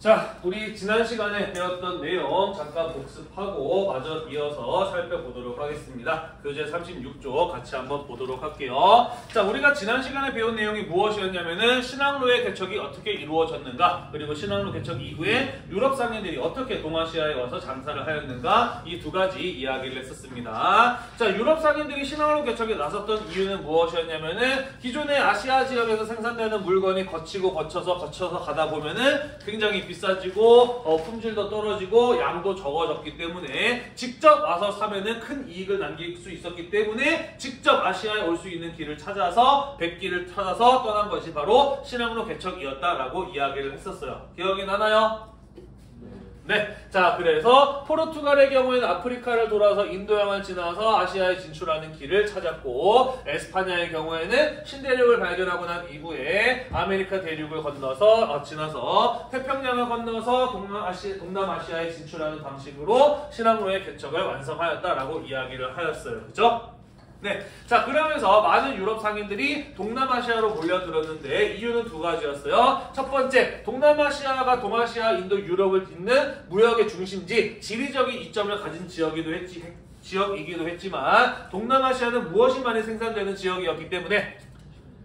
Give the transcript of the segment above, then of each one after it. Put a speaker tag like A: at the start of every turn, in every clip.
A: 자, 우리 지난 시간에 배웠던 내용 잠깐 복습하고 마저 이어서 살펴보도록 하겠습니다. 교재 36조 같이 한번 보도록 할게요. 자, 우리가 지난 시간에 배운 내용이 무엇이었냐면은 신항로의 개척이 어떻게 이루어졌는가, 그리고 신항로 개척 이후에 유럽 상인들이 어떻게 동아시아에 와서 장사를 하였는가, 이 두 가지 이야기를 했었습니다. 자, 유럽 상인들이 신항로 개척에 나섰던 이유는 무엇이었냐면은 기존의 아시아 지역에서 생산되는 물건이 거쳐서 가다 보면은 굉장히 비싸지고 품질도 떨어지고 양도 적어졌기 때문에 직접 와서 사면은 큰 이익을 남길 수 있었기 때문에 직접 아시아에 올 수 있는 길을 찾아서 백길을 찾아서 떠난 것이 바로 신항로 개척이었다라고 이야기를 했었어요. 기억이 나나요? 네. 자, 그래서 포르투갈의 경우에는 아프리카를 돌아서 인도양을 지나서 아시아에 진출하는 길을 찾았고, 에스파냐의 경우에는 신대륙을 발견하고 난 이후에 아메리카 대륙을 지나서 태평양을 건너서 동남아시아에 진출하는 방식으로 신항로의 개척을 완성하였다라고 이야기를 하였어요. 그죠? 네. 자, 그러면서 많은 유럽 상인들이 동남아시아로 몰려들었는데 이유는 두 가지였어요. 첫 번째, 동남아시아가 동아시아, 인도, 유럽을 잇는 무역의 중심지, 지리적인 이점을 가진 지역이기도 했지만 동남아시아는 무엇이 많이 생산되는 지역이었기 때문에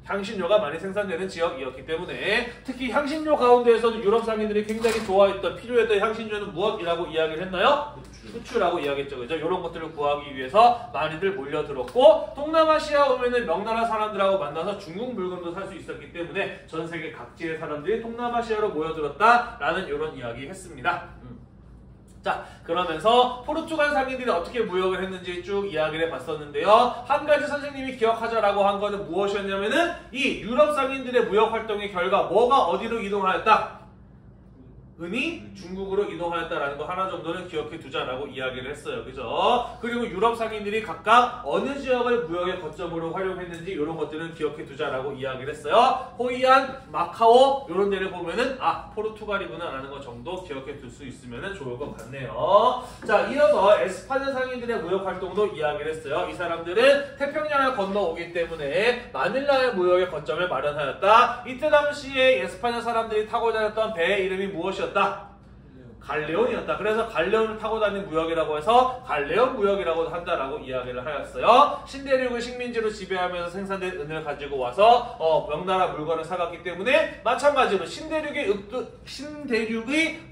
A: 향신료가 많이 생산되는 지역이었기 때문에 특히 향신료 가운데에서도 유럽 상인들이 굉장히 좋아했던, 필요했던 향신료는 무엇이라고 이야기를 했나요? 후추라고 이야기했죠. 그죠? 이런 것들을 구하기 위해서 많이들 몰려들었고, 동남아시아 오면은 명나라 사람들하고 만나서 중국 물건도 살 수 있었기 때문에 전 세계 각지의 사람들이 동남아시아로 모여들었다라는 이런 이야기 했습니다. 자, 그러면서 포르투갈 상인들이 어떻게 무역을 했는지 쭉 이야기를 해봤었는데요. 한 가지 선생님이 기억하자라고 한 거는 무엇이었냐면은 이 유럽 상인들의 무역 활동의 결과 뭐가 어디로 이동하였다? 은이 중국으로 이동하였다라는 거 하나 정도는 기억해 두자라고 이야기를 했어요. 그죠? 그리고 유럽 상인들이 각각 어느 지역을 무역의 거점으로 활용했는지 이런 것들은 기억해 두자라고 이야기를 했어요. 호이안, 마카오 이런 데를 보면은 포르투갈이구나 라는 것 정도 기억해 둘 수 있으면 좋을 것 같네요. 자, 이어서 에스파냐 상인들의 무역 활동도 이야기를 했어요. 이 사람들은 태평양을 건너오기 때문에 마닐라의 무역의 거점을 마련하였다. 이때 당시에 에스파냐 사람들이 타고 다녔던 배의 이름이 무엇이었다? 갈레온이었다. 그래서 갈레온을 타고 다니는 무역이라고 해서 갈레온 무역이라고 한다라고 이야기를 하였어요. 신대륙을 식민지로 지배하면서 생산된 은을 가지고 와서 명나라 물건을 사갔기 때문에 마찬가지로 신대륙의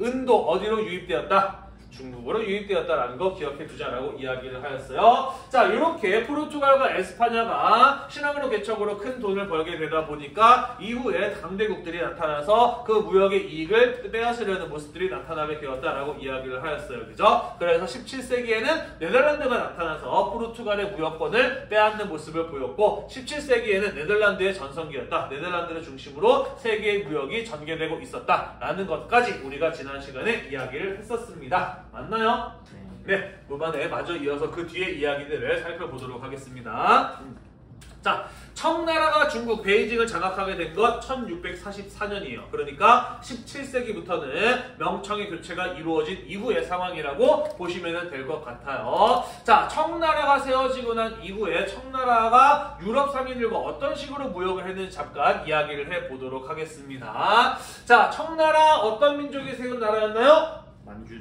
A: 은도 어디로 유입되었다? 중국으로 유입되었다라는 거 기억해 두자라고 이야기를 하였어요. 자, 이렇게 포르투갈과 에스파냐가 신항로 개척으로 큰 돈을 벌게 되다 보니까 이후에 강대국들이 나타나서 그 무역의 이익을 빼앗으려는 모습들이 나타나게 되었다라고 이야기를 하였어요. 그죠? 그래서 17세기에는 네덜란드가 나타나서 포르투갈의 무역권을 빼앗는 모습을 보였고, 17세기에는 네덜란드의 전성기였다. 네덜란드를 중심으로 세계의 무역이 전개되고 있었다라는 것까지 우리가 지난 시간에 이야기를 했었습니다. 맞나요? 네, 이번에 마저 이어서 그 뒤에 이야기들을 살펴보도록 하겠습니다. 자, 청나라가 중국 베이징을 장악하게 된 것 1644년이에요. 그러니까 17세기부터는 명청의 교체가 이루어진 이후의 상황이라고 보시면 될 것 같아요. 자, 청나라가 세워지고 난 이후에 청나라가 유럽 상인들과 어떤 식으로 무역을 했는지 잠깐 이야기를 해보도록 하겠습니다. 자, 청나라 어떤 민족이 세운 나라였나요?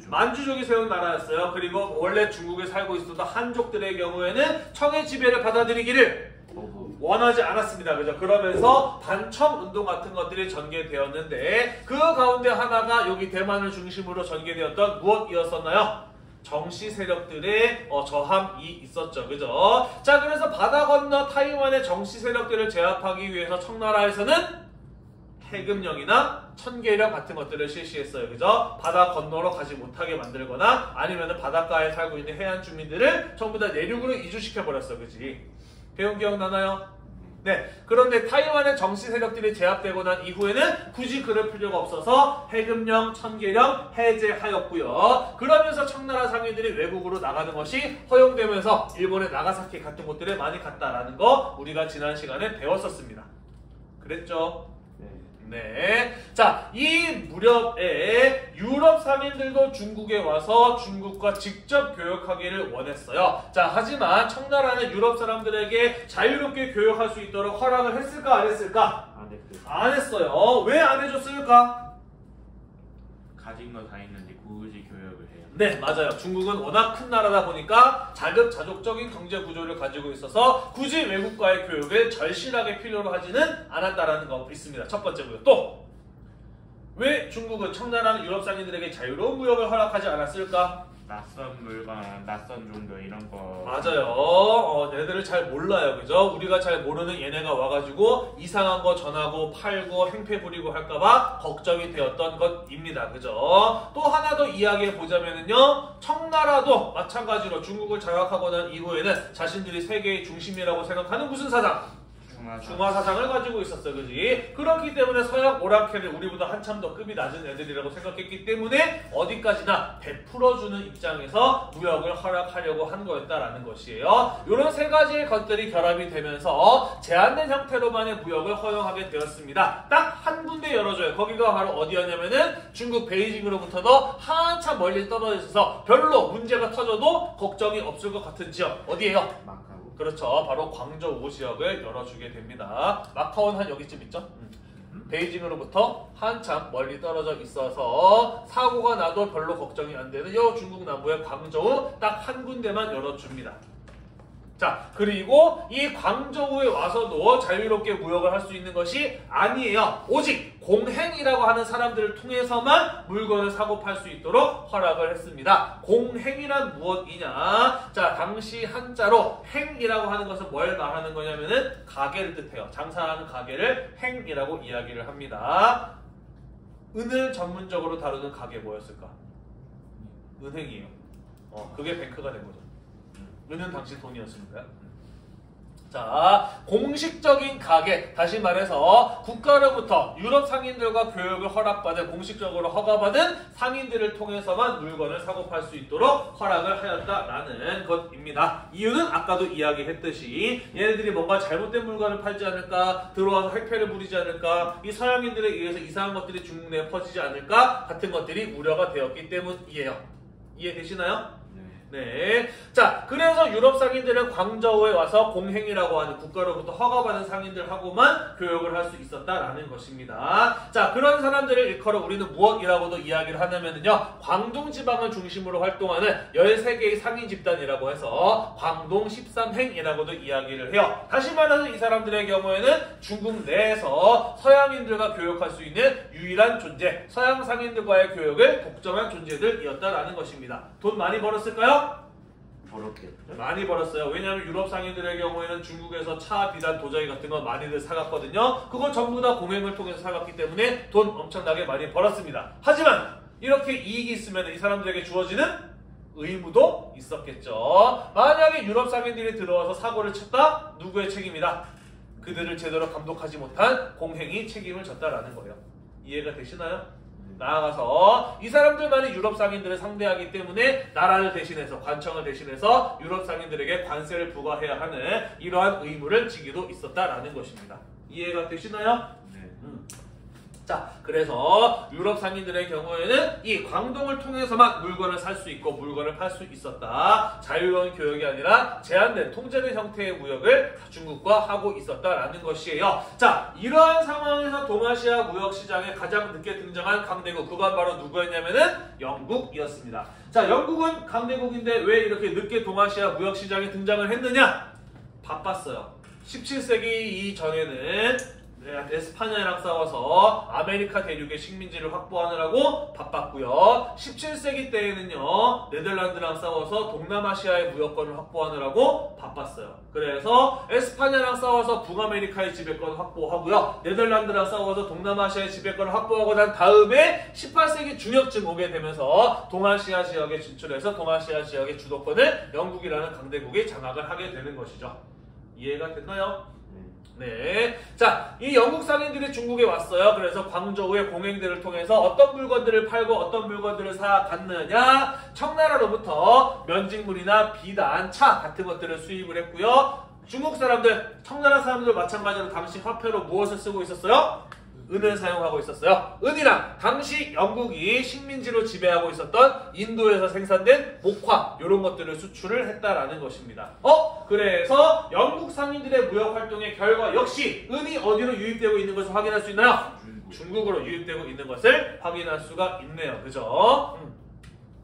A: 만주족이 세운 나라였어요. 그리고 원래 중국에 살고 있었던 한족들의 경우에는 청의 지배를 받아들이기를 원하지 않았습니다. 그죠? 그러면서 반청 운동 같은 것들이 전개되었는데 그 가운데 하나가 여기 대만을 중심으로 전개되었던 무엇이었었나요? 정씨 세력들의 저항이 있었죠. 그죠? 자, 그래서 바다 건너 타이완의 정씨 세력들을 제압하기 위해서 청나라에서는 해금령이나 천계령 같은 것들을 실시했어요. 그죠? 바다 건너로 가지 못하게 만들거나 아니면 바닷가에 살고 있는 해안 주민들을 전부 다 내륙으로 이주시켜버렸어. 그지? 배운 기억 나나요? 네. 그런데 타이완의 정씨 세력들이 제압되고 난 이후에는 굳이 그럴 필요가 없어서 해금령, 천계령 해제하였고요. 그러면서 청나라 상인들이 외국으로 나가는 것이 허용되면서 일본의 나가사키 같은 곳들에 많이 갔다라는 거 우리가 지난 시간에 배웠었습니다. 그랬죠? 네. 자, 이 무렵에 유럽 상인들도 중국에 와서 중국과 직접 교역하기를 원했어요. 자, 하지만 청나라는 유럽 사람들에게 자유롭게 교역할 수 있도록 허락을 했을까 안 했을까? 안 했어요. 왜 안 해줬을까?
B: 가진 거 다 있는데 굳이 교역을 해요.
A: 네, 맞아요. 중국은 워낙 큰 나라다 보니까 자급자족적인 경제 구조를 가지고 있어서 굳이 외국과의 교역을 절실하게 필요로 하지는 않았다라는 거 있습니다. 첫 번째고요. 또 왜 중국은 청나라는 유럽 상인들에게 자유로운 무역을 허락하지 않았을까?
B: 낯선 물건, 낯선 종교 이런 거.
A: 맞아요. 얘들을 잘 몰라요. 그죠? 우리가 잘 모르는 얘네가 와가지고 이상한 거 전하고 팔고 행패 부리고 할까봐 걱정이 되었던 것입니다. 그죠? 또 하나 더 이야기해 보자면요. 청나라도 마찬가지로 중국을 장악하고 난 이후에는 자신들이 세계의 중심이라고 생각하는 무슨 사상? 중화 사상을 가지고 있었어, 그지? 그렇기 때문에 서양 오랑캐를 우리보다 한참 더 급이 낮은 애들이라고 생각했기 때문에 어디까지나 베풀어주는 입장에서 무역을 허락하려고 한 거였다라는 것이에요. 이런 세 가지의 것들이 결합이 되면서 제한된 형태로만의 무역을 허용하게 되었습니다. 딱 한 군데 열어줘요. 거기가 바로 어디였냐면은 중국 베이징으로부터도 한참 멀리 떨어져 있어서 별로 문제가 터져도 걱정이 없을 것 같은 지역 어디예요?
B: 마카오.
A: 그렇죠. 바로 광저우 지역을 열어주게 됩니다. 마카오는 한 여기쯤 있죠? 베이징으로부터 한참 멀리 떨어져 있어서 사고가 나도 별로 걱정이 안 되는 요 중국 남부의 광저우 딱 한 군데만 열어줍니다. 자, 그리고 이 광저우에 와서도 자유롭게 무역을 할 수 있는 것이 아니에요. 오직 공행이라고 하는 사람들을 통해서만 물건을 사고 팔 수 있도록 허락을 했습니다. 공행이란 무엇이냐? 자, 당시 한자로 행이라고 하는 것은 뭘 말하는 거냐면은 가게를 뜻해요. 장사하는 가게를 행이라고 이야기를 합니다. 은을 전문적으로 다루는 가게 뭐였을까? 은행이에요. 그게 뱅크가 된 거죠. 은은 당시 돈이었으니까요. 자, 공식적인 가게, 다시 말해서 국가로부터 유럽 상인들과 교역을 허락받은, 공식적으로 허가받은 상인들을 통해서만 물건을 사고 팔 수 있도록 허락을 하였다라는 것입니다. 이유는 아까도 이야기했듯이 얘네들이 뭔가 잘못된 물건을 팔지 않을까, 들어와서 획패를 부리지 않을까, 이 서양인들에 의해서 이상한 것들이 중국 내에 퍼지지 않을까 같은 것들이 우려가 되었기 때문이에요. 이해되시나요? 네. 자, 그래서 유럽 상인들은 광저우에 와서 공행이라고 하는 국가로부터 허가받은 상인들하고만 교역을 할 수 있었다라는 것입니다. 자, 그런 사람들을 일컬어 우리는 무엇이라고도 이야기를 하냐면요. 광동 지방을 중심으로 활동하는 13개의 상인 집단이라고 해서 광동 13행이라고도 이야기를 해요. 다시 말해서 이 사람들의 경우에는 중국 내에서 서양인들과 교역할 수 있는 유일한 존재, 서양 상인들과의 교역을 독점한 존재들이었다라는 것입니다. 돈 많이 벌었을까요?
B: 벌었겠죠?
A: 많이 벌었어요. 왜냐하면 유럽 상인들의 경우에는 중국에서 차, 비단, 도자기 같은 거 많이들 사갔거든요. 그거 전부 다 공행을 통해서 사갔기 때문에 돈 엄청나게 많이 벌었습니다. 하지만 이렇게 이익이 있으면 이 사람들에게 주어지는 의무도 있었겠죠. 만약에 유럽 상인들이 들어와서 사고를 쳤다? 누구의 책임이다? 그들을 제대로 감독하지 못한 공행이 책임을 졌다라는 거예요. 이해가 되시나요? 나아가서 이 사람들만이 유럽 상인들을 상대하기 때문에 나라를 대신해서, 관청을 대신해서 유럽 상인들에게 관세를 부과해야 하는 이러한 의무를 지기도 있었다라는 것입니다. 이해가 되시나요?
B: 네.
A: 자, 그래서 유럽 상인들의 경우에는 이 광동을 통해서만 물건을 살 수 있고 물건을 팔 수 있었다. 자유로운 교역이 아니라 제한된 통제된 형태의 무역을 중국과 하고 있었다라는 것이에요. 자, 이러한 상황에서 동아시아 무역시장에 가장 늦게 등장한 강대국, 그건 바로 누구였냐면은 영국이었습니다. 자, 영국은 강대국인데 왜 이렇게 늦게 동아시아 무역시장에 등장을 했느냐? 바빴어요. 17세기 이전에는 에스파냐랑 싸워서 아메리카 대륙의 식민지를 확보하느라고 바빴고요. 17세기 때에는요, 네덜란드랑 싸워서 동남아시아의 무역권을 확보하느라고 바빴어요. 그래서 에스파냐랑 싸워서 북아메리카의 지배권을 확보하고요. 네덜란드랑 싸워서 동남아시아의 지배권을 확보하고 난 다음에 18세기 중엽쯤 오게 되면서 동아시아 지역에 진출해서 동아시아 지역의 주도권을 영국이라는 강대국이 장악을 하게 되는 것이죠. 이해가 됐나요? 네. 자, 이 영국 상인들이 중국에 왔어요. 그래서 광저우의 공행들을 통해서 어떤 물건들을 팔고 어떤 물건들을 사갔느냐? 청나라로부터 면직물이나 비단, 차 같은 것들을 수입을 했고요. 중국 사람들, 청나라 사람들 마찬가지로 당시 화폐로 무엇을 쓰고 있었어요? 은을 사용하고 있었어요. 은이랑 당시 영국이 식민지로 지배하고 있었던 인도에서 생산된 목화 이런 것들을 수출을 했다라는 것입니다. 그래서 영국 상인들의 무역 활동의 결과 역시 은이 어디로 유입되고 있는 것을 확인할 수 있나요? 중국으로 유입되고 있는 것을 확인할 수가 있네요. 그죠?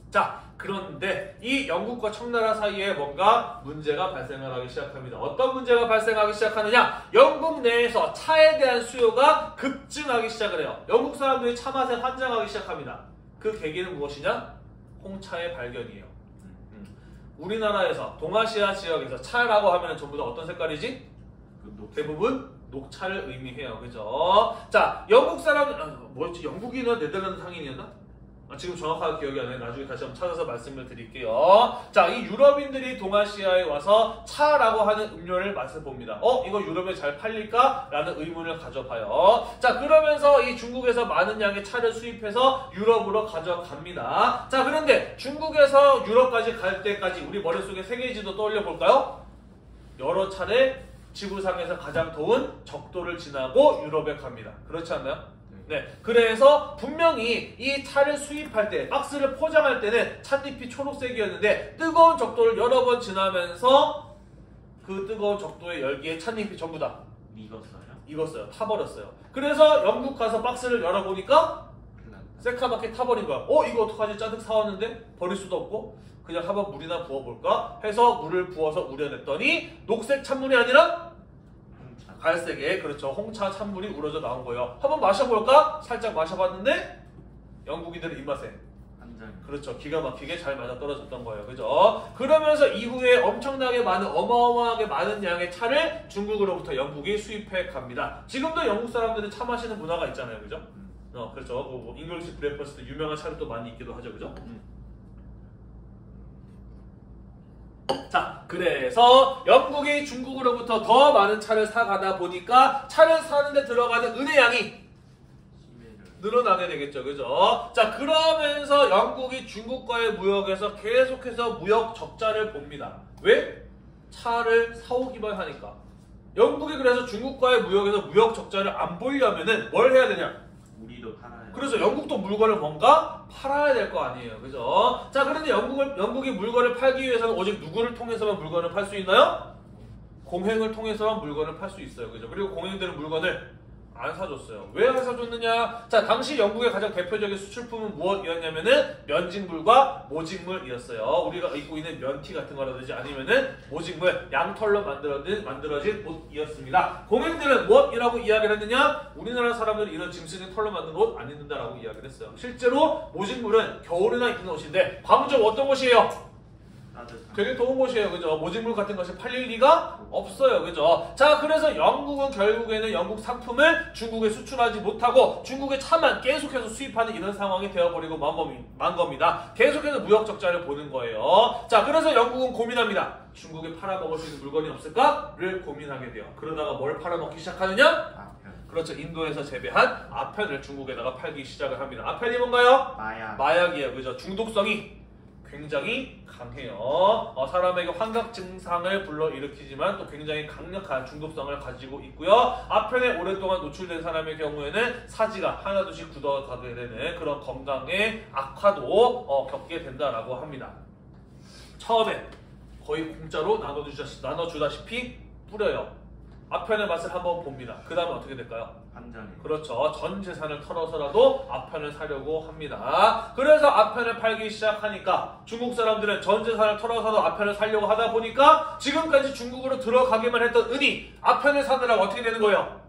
A: 자, 그런데 이 영국과 청나라 사이에 뭔가 문제가 발생을 하기 시작합니다. 어떤 문제가 발생하기 시작하느냐? 영국 내에서 차에 대한 수요가 급증하기 시작을 해요. 영국 사람들이 차 맛에 환장하기 시작합니다. 그 계기는 무엇이냐? 홍차의 발견이에요. 우리나라에서 동아시아 지역에서 차라고 하면 전부 다 어떤 색깔이지? 대부분 녹차를 의미해요. 그죠? 자, 영국 사람, 뭐였지? 영국인은 네덜란드 상인이었나? 지금 정확하게 기억이 안 나요. 나중에 다시 한번 찾아서 말씀을 드릴게요. 자, 이 유럽인들이 동아시아에 와서 차라고 하는 음료를 맛을 봅니다. 이거 유럽에 잘 팔릴까? 라는 의문을 가져봐요. 자, 그러면서 이 중국에서 많은 양의 차를 수입해서 유럽으로 가져갑니다. 자, 그런데 중국에서 유럽까지 갈 때까지 우리 머릿속에 세계지도 떠올려 볼까요? 여러 차례 지구상에서 가장 더운 적도를 지나고 유럽에 갑니다. 그렇지 않나요? 네, 그래서 분명히 이 차를 수입할 때 박스를 포장할 때는 찻잎이 초록색이었는데 뜨거운 적도를 여러 번 지나면서 그 뜨거운 적도의 열기에 찻잎이 전부 다 익었어요. 타버렸어요. 그래서 영국 가서 박스를 열어보니까 새카맣게 타버린 거야. 이거 어떡하지? 짜득 사왔는데 버릴 수도 없고 그냥 한번 물이나 부어볼까 해서 물을 부어서 우려냈더니 녹색 찬물이 아니라 갈색의 그렇죠 홍차 찬물이 우러져 나온 거예요. 한번 마셔볼까? 살짝 마셔봤는데 영국인들의 입맛에 그렇죠 기가 막히게 잘 맞아 떨어졌던 거예요. 그죠? 그러면서 이후에 엄청나게 많은 어마어마하게 많은 양의 차를 중국으로부터 영국이 수입해 갑니다. 지금도 영국 사람들은 차 마시는 문화가 있잖아요. 그죠? 그렇죠. 뭐 잉글리시 브레이퍼스트 유명한 차를 또 많이 있기도 하죠. 그죠? 자, 그래서 영국이 중국으로부터 더 많은 차를 사가다 보니까 차를 사는데 들어가는 은의 양이 늘어나게 되겠죠. 그죠? 자, 그러면서 영국이 중국과의 무역에서 계속해서 무역 적자를 봅니다. 왜? 차를 사오기만 하니까. 영국이 그래서 중국과의 무역에서 무역 적자를 안 보이려면은 뭘 해야 되냐?
B: 우리도 팔아야
A: 그래서 영국도 물건을 뭔가 팔아야 될 거 아니에요. 그죠? 자, 그런데 영국이 물건을 팔기 위해서는 오직 누구를 통해서만 물건을 팔 수 있나요? 공행을 통해서만 물건을 팔 수 있어요. 그죠? 그리고 공행들은 물건을 안 사줬어요. 왜 안 사줬느냐? 자, 당시 영국의 가장 대표적인 수출품은 무엇이었냐면은 면직물과 모직물이었어요. 우리가 입고 있는 면티 같은 거라든지 아니면은 모직물, 양털로 만들어진 옷이었습니다. 공행들은 무엇이라고 이야기를 했느냐? 우리나라 사람들은 이런 짐승의 털로 만든 옷 안 입는다라고 이야기를 했어요. 실제로 모직물은 겨울에나 입는 옷인데 광주 어떤 곳이에요? 되게 더운 곳이에요. 그죠? 모직물 같은 것이 팔릴 리가 없어요. 그죠? 자, 그래서 영국은 결국에는 영국 상품을 중국에 수출하지 못하고 중국의 차만 계속해서 수입하는 이런 상황이 되어버리고 만 겁니다. 계속해서 무역 적자를 보는 거예요. 자, 그래서 영국은 고민합니다. 중국에 팔아먹을 수 있는 물건이 없을까를 고민하게 돼요. 그러다가 뭘 팔아먹기 시작하느냐? 그렇죠. 인도에서 재배한 아편을 중국에다가 팔기 시작을 합니다. 아편이 뭔가요? 마약이에요. 그죠? 중독성이 굉장히 강해요. 사람에게 환각 증상을 불러일으키지만 또 굉장히 강력한 중독성을 가지고 있고요. 아편에 오랫동안 노출된 사람의 경우에는 사지가 하나둘씩 굳어가게 되는 그런 건강의 악화도 겪게 된다라고 합니다. 처음에 거의 공짜로 나눠주다시피 뿌려요. 아편의 맛을 한번 봅니다. 그 다음에 어떻게 될까요? 그렇죠. 전 재산을 털어서라도 아편을 사려고 합니다. 그래서 아편을 팔기 시작하니까 중국 사람들은 전 재산을 털어서도 아편을 사려고 하다 보니까 지금까지 중국으로 들어가기만 했던 은이 아편을 사느라고 어떻게 되는 거예요?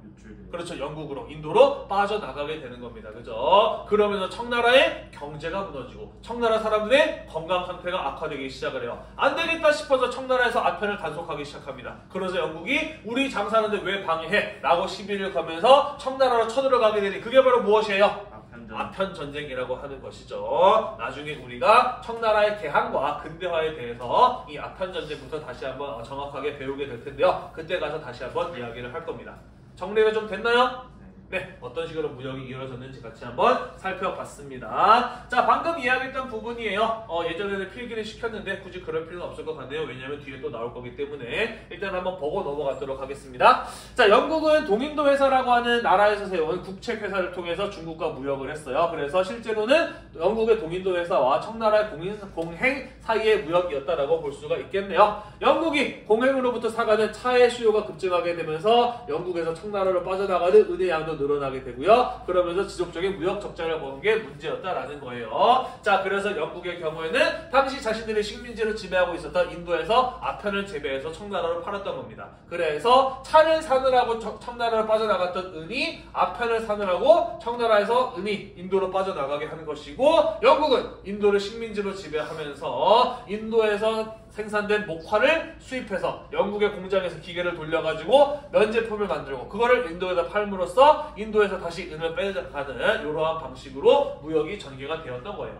A: 그렇죠. 영국으로, 인도로 빠져나가게 되는 겁니다. 그죠? 그러면서 청나라의 경제가 무너지고 청나라 사람들의 건강 상태가 악화되기 시작을 해요. 안 되겠다 싶어서 청나라에서 아편을 단속하기 시작합니다. 그래서 영국이 우리 장사하는데 왜 방해해? 라고 시비를 거면서 청나라로 쳐들어가게 되니 그게 바로 무엇이에요? 아편 전쟁이라고 하는 것이죠. 나중에 우리가 청나라의 개항과 근대화에 대해서 이 아편 전쟁부터 다시 한번 정확하게 배우게 될 텐데요. 그때 가서 다시 한번 이야기를 할 겁니다. 정리가 좀 됐나요? 네, 어떤 식으로 무역이 이루어졌는지 같이 한번 살펴봤습니다. 자, 방금 이야기했던 부분이에요. 예전에는 필기를 시켰는데 굳이 그럴 필요는 없을 것 같네요. 왜냐하면 뒤에 또 나올 거기 때문에 일단 한번 보고 넘어가도록 하겠습니다. 자, 영국은 동인도 회사라고 하는 나라에서 세운 국책 회사를 통해서 중국과 무역을 했어요. 그래서 실제로는 영국의 동인도 회사와 청나라의 공행 사이의 무역이었다라고 볼 수가 있겠네요. 영국이 공행으로부터 사가는 차의 수요가 급증하게 되면서 영국에서 청나라로 빠져나가는 은의 양도 늘어나게 되고요. 그러면서 지속적인 무역 적자를 보는 게 문제였다라는 거예요. 자, 그래서 영국의 경우에는 당시 자신들의 식민지를 지배하고 있었던 인도에서 아편을 재배해서 청나라로 팔았던 겁니다. 그래서 차를 사느라고 청나라로 빠져나갔던 은이 아편을 사느라고 청나라에서 은이 인도로 빠져나가게 하는 것이고, 영국은 인도를 식민지로 지배하면서 인도에서 생산된 목화를 수입해서 영국의 공장에서 기계를 돌려가지고 면제품을 만들고 그거를 인도에다 팔므로써 인도에서 다시 은을 빼가는 이러한 방식으로 무역이 전개가 되었던 거예요.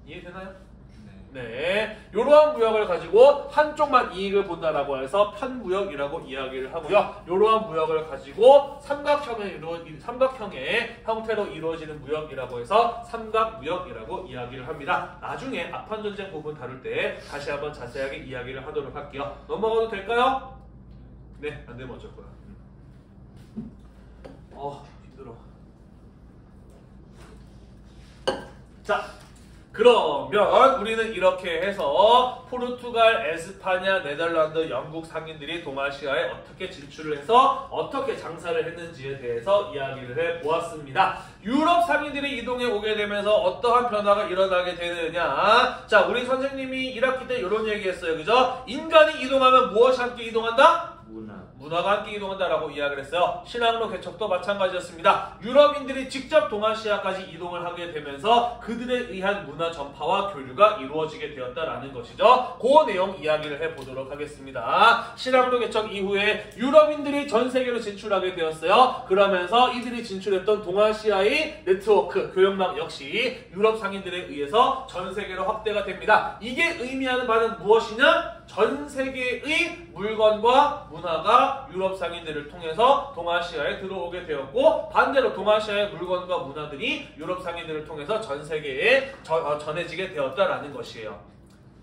A: 이해되나요? 네, 이러한 무역을 가지고 한쪽만 이익을 본다라고 해서 편무역이라고 이야기를 하고요. 이러한 무역을 가지고 삼각형의 형태로 이루어지는 무역이라고 해서 삼각무역이라고 이야기를 합니다. 나중에 아판전쟁 부분 다룰 때 다시 한번 자세하게 이야기를 하도록 할게요. 넘어가도 될까요? 네, 안 되면 어쩔 거야. 힘들어. 자, 그러면 우리는 이렇게 해서 포르투갈, 에스파냐, 네덜란드, 영국 상인들이 동아시아에 어떻게 진출을 해서 어떻게 장사를 했는지에 대해서 이야기를 해보았습니다. 유럽 상인들이 이동해 오게 되면서 어떠한 변화가 일어나게 되느냐. 자, 우리 선생님이 1학기 때 이런 얘기했어요. 그죠? 인간이 이동하면 무엇이 함께 이동한다? 문화가 함께 이동한다라고 이야기를 했어요. 신항로 개척도 마찬가지였습니다. 유럽인들이 직접 동아시아까지 이동을 하게 되면서 그들에 의한 문화 전파와 교류가 이루어지게 되었다라는 것이죠. 그 내용 이야기를 해보도록 하겠습니다. 신항로 개척 이후에 유럽인들이 전 세계로 진출하게 되었어요. 그러면서 이들이 진출했던 동아시아의 네트워크, 교역망 역시 유럽 상인들에 의해서 전 세계로 확대가 됩니다. 이게 의미하는 바는 무엇이냐? 전 세계의 물건과 문화가 유럽 상인들을 통해서 동아시아에 들어오게 되었고, 반대로 동아시아의 물건과 문화들이 유럽 상인들을 통해서 전 세계에 전해지게 되었다라는 것이에요.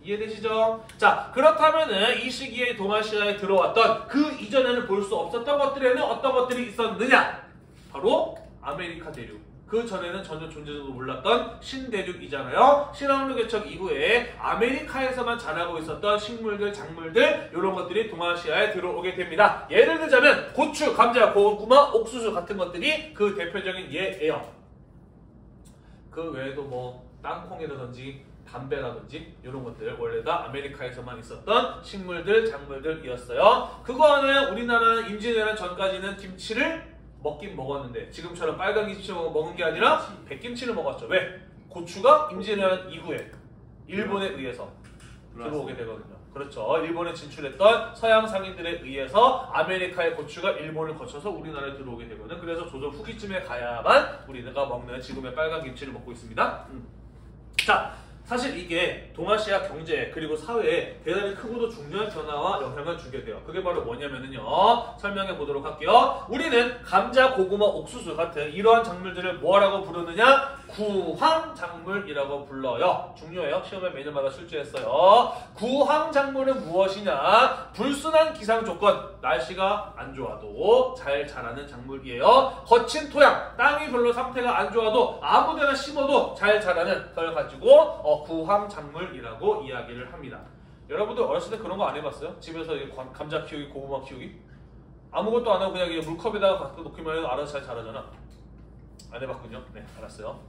A: 이해되시죠? 자, 그렇다면은 이 시기에 동아시아에 들어왔던 그 이전에는 볼 수 없었던 것들에는 어떤 것들이 있었느냐? 바로 아메리카 대륙. 그 전에는 전혀 존재도 몰랐던 신대륙이잖아요. 신항로 개척 이후에 아메리카에서만 자라고 있었던 식물들, 작물들 이런 것들이 동아시아에 들어오게 됩니다. 예를 들자면 고추, 감자, 고구마, 옥수수 같은 것들이 그 대표적인 예예요. 그 외에도 뭐 땅콩이라든지 담배라든지 이런 것들 원래 다 아메리카에서만 있었던 식물들, 작물들이었어요. 그거는 우리나라는 임진왜란 전까지는 김치를 먹긴 먹었는데 지금처럼 빨간 김치 먹은 게 아니라 백김치를 먹었죠. 왜? 고추가 임진왜란 이후에 일본에 의해서 들어오게 되거든요. 그렇죠. 일본에 진출했던 서양 상인들에 의해서 아메리카의 고추가 일본을 거쳐서 우리나라에 들어오게 되거든요. 그래서 조선 후기쯤에 가야만 우리가 먹는 지금의 빨간 김치를 먹고 있습니다. 자, 사실 이게 동아시아 경제 그리고 사회에 대단히 크고도 중요한 변화와 영향을 주게 돼요. 그게 바로 뭐냐면요. 설명해 보도록 할게요. 우리는 감자, 고구마, 옥수수 같은 이러한 작물들을 뭐라고 부르느냐? 구황작물이라고 불러요. 중요해요. 시험에 매년마다 출제했어요. 구황작물은 무엇이냐? 불순한 기상 조건, 날씨가 안 좋아도 잘 자라는 작물이에요. 거친 토양, 땅이 별로 상태가 안 좋아도 아무데나 심어도 잘 자라는 걸 가지고 구황작물이라고 이야기를 합니다. 여러분들 어렸을 때 그런 거 안 해봤어요? 집에서 감자 키우기, 고구마 키우기? 아무것도 안 하고 그냥 물컵에다가 갖다 놓기만 해도 알아서 잘 자라잖아. 안 해봤군요. 네, 알았어요.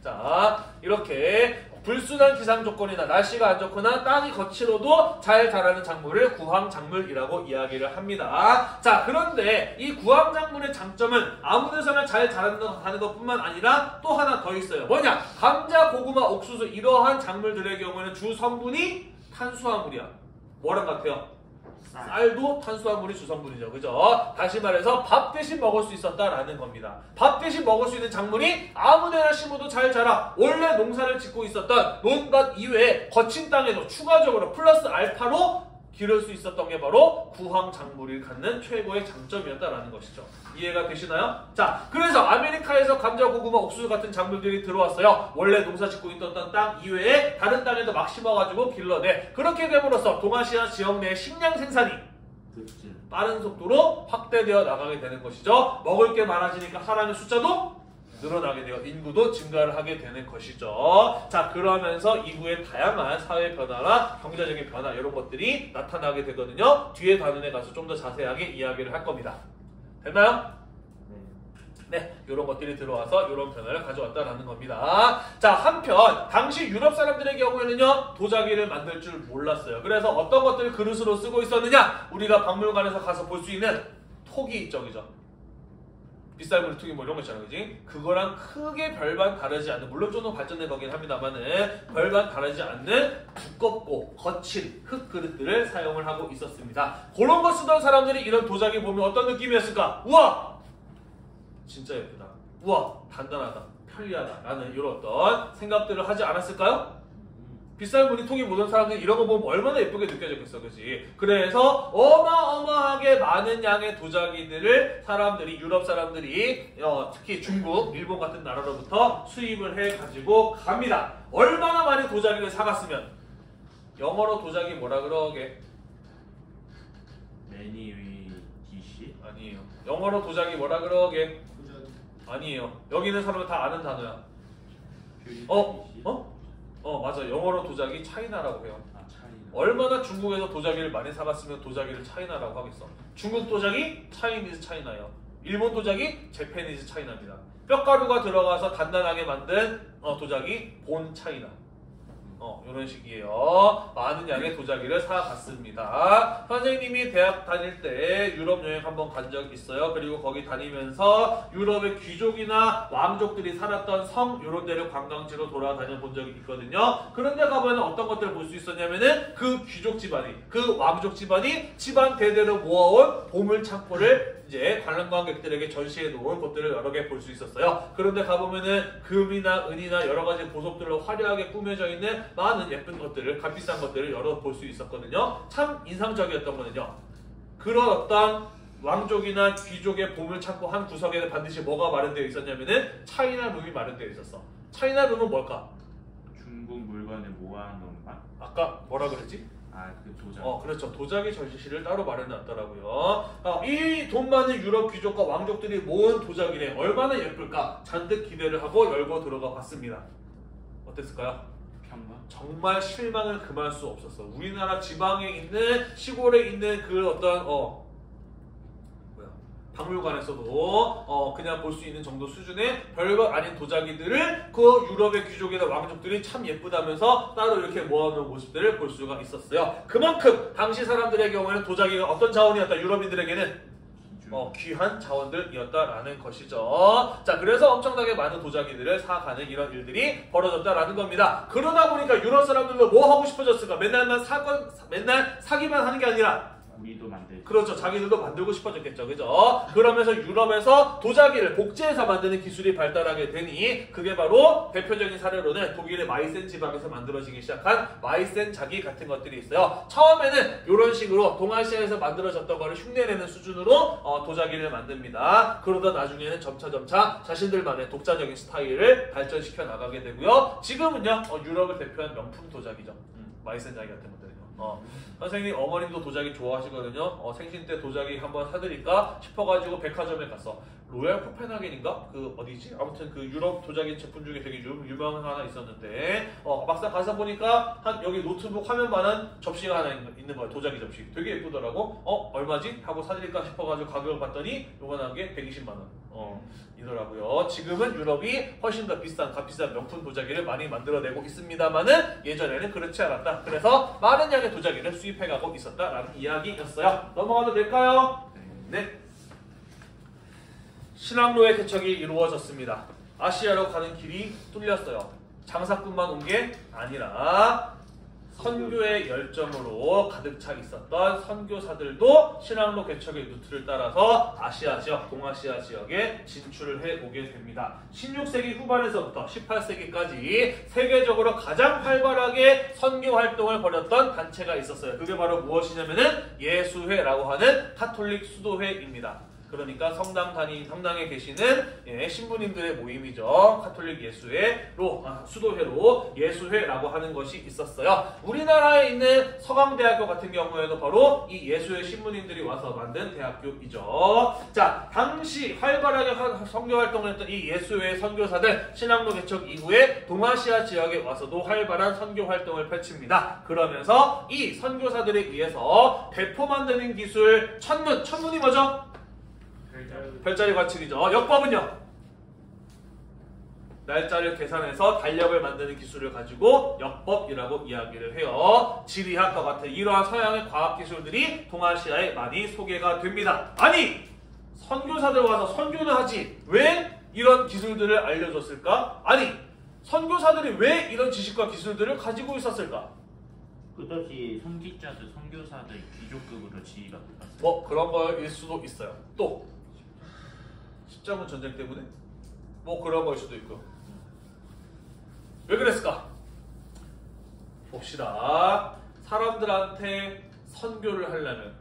A: 자, 이렇게 불순한 기상 조건이나 날씨가 안 좋거나 땅이 거칠어도 잘 자라는 작물을 구황작물이라고 이야기를 합니다. 자, 그런데 이 구황작물의 장점은 아무데서나 잘 자란다는 것뿐만 아니라 또 하나 더 있어요. 뭐냐? 감자, 고구마, 옥수수 이러한 작물들의 경우에는 주 성분이 탄수화물이야. 뭐랑 같아요? 쌀도 탄수화물이 주성분이죠. 그죠? 다시 말해서 밥 대신 먹을 수 있었다라는 겁니다. 밥 대신 먹을 수 있는 작물이 아무데나 심어도 잘 자라. 원래 농사를 짓고 있었던 논밭 이외에 거친 땅에도 추가적으로 플러스 알파로 기를 수 있었던 게 바로 구황작물이 갖는 최고의 장점이었다라는 것이죠. 이해가 되시나요? 자, 그래서 아메리카에서 감자, 고구마, 옥수수 같은 작물들이 들어왔어요. 원래 농사 짓고 있던 땅 이외에 다른 땅에도 막 심어가지고 길러내. 그렇게 됨으로써 동아시아 지역 내 식량 생산이 빠른 속도로 확대되어 나가게 되는 것이죠. 먹을 게 많아지니까 사람의 숫자도 늘어나게 되어 인구도 증가를 하게 되는 것이죠. 자, 그러면서 이후에 다양한 사회 변화나 경제적인 변화 이런 것들이 나타나게 되거든요. 뒤에 단원에 가서 좀 더 자세하게 이야기를 할 겁니다. 됐나요? 네, 이런 것들이 들어와서 이런 변화를 가져왔다라는 겁니다. 자, 한편 당시 유럽 사람들의 경우에는요, 도자기를 만들 줄 몰랐어요. 그래서 어떤 것들을 그릇으로 쓰고 있었느냐? 우리가 박물관에서 가서 볼 수 있는 톡이 있죠. 빗살무늬 톡이 뭐 이런 거 있잖아요, 그지? 그거랑 크게 별반 다르지 않는, 물론 좀 더 발전된 거긴 합니다만은 별반 다르지 않는 두껍고 거친 흙 그릇들을 사용을 하고 있었습니다. 그런 거 쓰던 사람들이 이런 도자기 보면 어떤 느낌이었을까? 우와! 진짜 예쁘다. 우와! 단단하다. 편리하다. 라는 이런 어떤 생각들을 하지 않았을까요? 빗살무늬 통이 보던 사람들이 이런 거 보면 얼마나 예쁘게 느껴졌겠어, 그지? 그래서 어마어마하게 많은 양의 도자기들을 유럽 사람들이 특히 중국, 일본 같은 나라로부터 수입을 해가지고 갑니다. 얼마나 많이 도자기를 사갔으면 영어로 도자기 뭐라 그러게?
B: Many dish?
A: 아니에요. 영어로 도자기 뭐라 그러게? 아니에요. 여기 있는 사람은 다 아는 단어야. 맞아. 영어로 도자기 차이나라고 해요.
B: 차이나.
A: 얼마나 중국에서 도자기를 많이 사갔으면 도자기를 차이나라고 하겠어. 중국 도자기 차이니즈 차이나예요. 일본 도자기 재패니즈 차이나입니다. 뼈가루가 들어가서 단단하게 만든 도자기 본 차이나. 이런 식이에요. 많은 양의 도자기를 사갔습니다. 선생님이 대학 다닐 때 유럽 여행 한번 간 적 있어요. 그리고 거기 다니면서 유럽의 귀족이나 왕족들이 살았던 성 이런 데를 관광지로 돌아다녀 본 적이 있거든요. 그런데 가보면 어떤 것들을 볼 수 있었냐면은 그 귀족 집안이, 그 왕족 집안이 집안 대대로 모아온 보물 창고를 이제 관람객들에게 전시해 놓은 것들을 여러 개 볼 수 있었어요. 그런데 가보면은 금이나 은이나 여러 가지 보석들로 화려하게 꾸며져 있는 많은 예쁜 것들을, 값비싼 것들을 여러 볼 수 있었거든요. 참 인상적이었던 거는요, 그런 어떤 왕족이나 귀족의 보물 창고 한 구석에는 반드시 뭐가 마련되어 있었냐면은 차이나룸이 마련되어 있었어. 차이나룸은 뭘까?
B: 중국 물건을 모아놓은 방?
A: 아까 뭐라 그랬지?
B: 그 도자기.
A: 그렇죠. 도자기 전시실을 따로 마련해놨더라고요. 이 돈 많은 유럽 귀족과 왕족들이 모은 도자기를 얼마나 예쁠까 잔뜩 기대를 하고 열고 들어가 봤습니다. 어땠을까요?
B: 편마?
A: 정말 실망을 금할 수 없었어. 우리나라 지방에 있는, 시골에 있는 그 어떤 박물관에서도 그냥 볼 수 있는 정도 수준의 별것 아닌 도자기들을 그 유럽의 귀족이나 왕족들이 참 예쁘다면서 따로 이렇게 모아놓은 모습들을 볼 수가 있었어요. 그만큼 당시 사람들의 경우에는 도자기가 어떤 자원이었다? 유럽인들에게는 귀한 자원들이었다라는 것이죠. 자, 그래서 엄청나게 많은 도자기들을 사가는 이런 일들이 벌어졌다라는 겁니다. 그러다 보니까 유럽 사람들도 뭐 하고 싶어졌을까? 맨날 사기만 하는 게 아니라
B: 우리도 만들죠.
A: 그렇죠. 자기들도 만들고 싶어졌겠죠. 그죠? 그러면서 유럽에서 도자기를 복제해서 만드는 기술이 발달하게 되니 그게 바로 대표적인 사례로는 독일의 마이센 지방에서 만들어지기 시작한 마이센 자기 같은 것들이 있어요. 처음에는 이런 식으로 동아시아에서 만들어졌던 거를 흉내내는 수준으로 도자기를 만듭니다. 그러다 나중에는 점차 자신들만의 독자적인 스타일을 발전시켜 나가게 되고요. 지금은요, 유럽을 대표한 명품 도자기죠. 마이센 자기 같은 것들은요. 선생님 어머님도 도자기 좋아하시거든요. 생신 때 도자기 한번 사드릴까 싶어가지고 백화점에 갔어. 로얄 코펜하겐인가? 그 어디지? 아무튼 그 유럽 도자기 제품 중에 되게 유명한 하나 있었는데 막상 가서 보니까 여기 노트북 화면만한 접시가 하나 있는 거예요. 도자기 접시. 되게 예쁘더라고. 얼마지? 하고 사드릴까 싶어가지고 가격을 봤더니 요거 나온 게 120만 원. 이더라고요. 지금은 유럽이 훨씬 더 비싼 값비싼 명품 도자기를 많이 만들어내고 있습니다만은 예전에는 그렇지 않았다. 그래서 많은 양의 도자기를 수입해가고 있었다라는 이야기였어요. 넘어가도 될까요? 네. 신항로의 개척이 이루어졌습니다. 아시아로 가는 길이 뚫렸어요. 장사꾼만 온 게 아니라 선교의 열정으로 가득 차 있었던 선교사들도 신학로 개척의 루트를 따라서 아시아 지역, 동아시아 지역에 진출을 해오게 됩니다. 16세기 후반에서부터 18세기까지 세계적으로 가장 활발하게 선교 활동을 벌였던 단체가 있었어요. 그게 바로 무엇이냐면은 예수회라고 하는 가톨릭 수도회입니다. 그러니까 성당에 계시는 신부님들의 모임이죠. 가톨릭 예수회로 수도회로 예수회라고 하는 것이 있었어요. 우리나라에 있는 서강대학교 같은 경우에도 바로 이 예수회 신부님들이 와서 만든 대학교이죠. 자, 당시 활발하게 선교 활동을 했던 이 예수회 선교사들 신학로 개척 이후에 동아시아 지역에 와서도 활발한 선교 활동을 펼칩니다. 그러면서 이 선교사들에 의해서 배포 만드는 기술, 천문이 뭐죠? 별자리 관측이죠. 역법은요? 날짜를 계산해서 달력을 만드는 기술을 가지고 역법이라고 이야기를 해요. 지리학과 같은 이러한 서양의 과학기술들이 동아시아에 많이 소개가 됩니다. 아니! 선교사들 와서 선교는 하지 왜 이런 기술들을 알려줬을까? 아니! 선교사들이 왜 이런 지식과 기술들을 가지고 있었을까?
B: 끝없이 선지자들, 선교사들 귀족급으로 지위가 높았어요.
A: 그런 거일 수도 있어요. 또 십자군 전쟁 때문에 그런 거일 수도 있고요. 왜 그랬을까? 봅시다. 사람들한테 선교를 하려면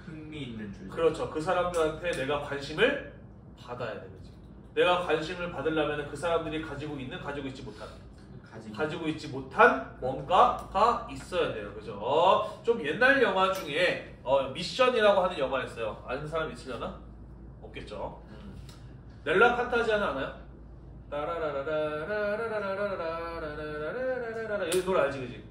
B: 흥미있는 줄.
A: 그렇죠. 그 사람들한테 내가 관심을 받아야 되겠지. 내가 관심을 받으려면 그 사람들이 가지고 있지 못한 뭔가가 있어야 돼요. 그죠? 좀 옛날 영화 중에 미션이라고 하는 영화 있어요. 아는 사람 있으려나? 없겠죠. 넬라 판타지아는 아나요? 이 노래 알지, 그지?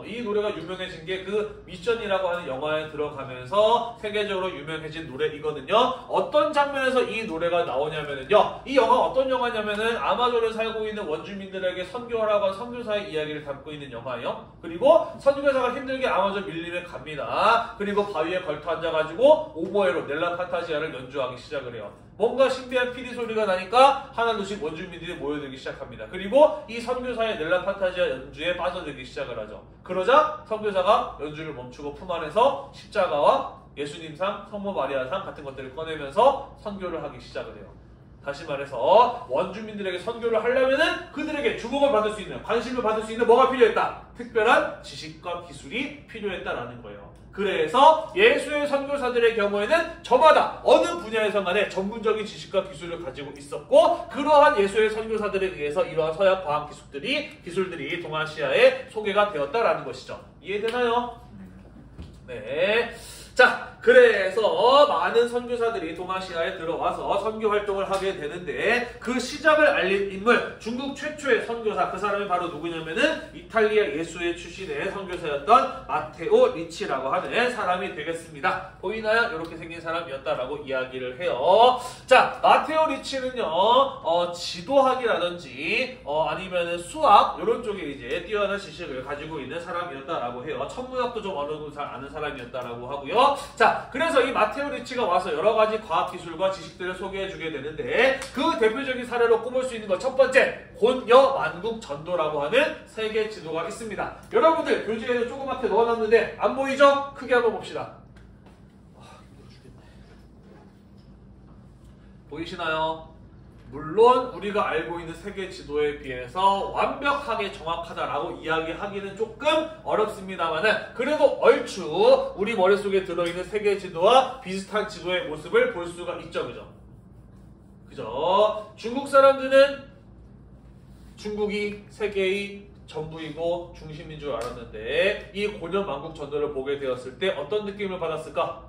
A: 이 노래가 유명해진 게 그 미션이라고 하는 영화에 들어가면서 세계적으로 유명해진 노래이거든요. 어떤 장면에서 이 노래가 나오냐면요. 이 영화 어떤 영화냐면은 아마존에 살고 있는 원주민들에게 선교하라고 한 선교사의 이야기를 담고 있는 영화예요. 그리고 선교사가 힘들게 아마존 밀림에 갑니다. 그리고 바위에 걸터 앉아가지고 오보에로 넬라 판타지아를 연주하기 시작을 해요. 뭔가 신비한 피리 소리가 나니까 하나둘씩 원주민들이 모여들기 시작합니다. 그리고 이 선교사의 넬라 판타지아 연주에 빠져들기 시작을 하죠. 그러자 선교사가 연주를 멈추고 품 안에서 십자가와 예수님상, 성모 마리아상 같은 것들을 꺼내면서 선교를 하기 시작을 해요. 다시 말해서 원주민들에게 선교를 하려면은 그들에게 주목을 받을 수 있는, 관심을 받을 수 있는 뭐가 필요했다? 특별한 지식과 기술이 필요했다라는 거예요. 그래서 예수의 선교사들의 경우에는 저마다 어느 분야에서 간에 전문적인 지식과 기술을 가지고 있었고, 그러한 예수의 선교사들에 의해서 이러한 서양 과학 기술들이 동아시아에 소개가 되었다라는 것이죠. 이해되나요? 네. 자, 그래서 많은 선교사들이 동아시아에 들어와서 선교 활동을 하게 되는데, 그 시작을 알린 인물, 중국 최초의 선교사, 그 사람이 바로 누구냐면은 이탈리아 예수회 출신의 선교사였던 마테오 리치라고 하는 사람이 되겠습니다. 보이나요? 이렇게 생긴 사람이었다라고 이야기를 해요. 자, 마테오 리치는요, 지도학이라든지 아니면은 수학 이런 쪽에 이제 뛰어난 지식을 가지고 있는 사람이었다라고 해요. 천문학도 좀 어느 정도 잘 아는 사람이었다라고 하고요. 자, 그래서 이 마테오 리치가 와서 여러 가지 과학 기술과 지식들을 소개해주게 되는데, 그 대표적인 사례로 꼽을 수 있는 것 첫 번째, 곤여 만국 전도라고 하는 세계 지도가 있습니다. 여러분들 교재에도 조그맣게 넣어놨는데 안 보이죠? 크게 한번 봅시다. 보이시나요? 물론 우리가 알고 있는 세계 지도에 비해서 완벽하게 정확하다라고 이야기하기는 조금 어렵습니다만은, 그래도 얼추 우리 머릿속에 들어있는 세계 지도와 비슷한 지도의 모습을 볼 수가 있죠. 그죠? 중국 사람들은 중국이 세계의 전부이고 중심인 줄 알았는데, 이 곤여 만국 전도를 보게 되었을 때 어떤 느낌을 받았을까?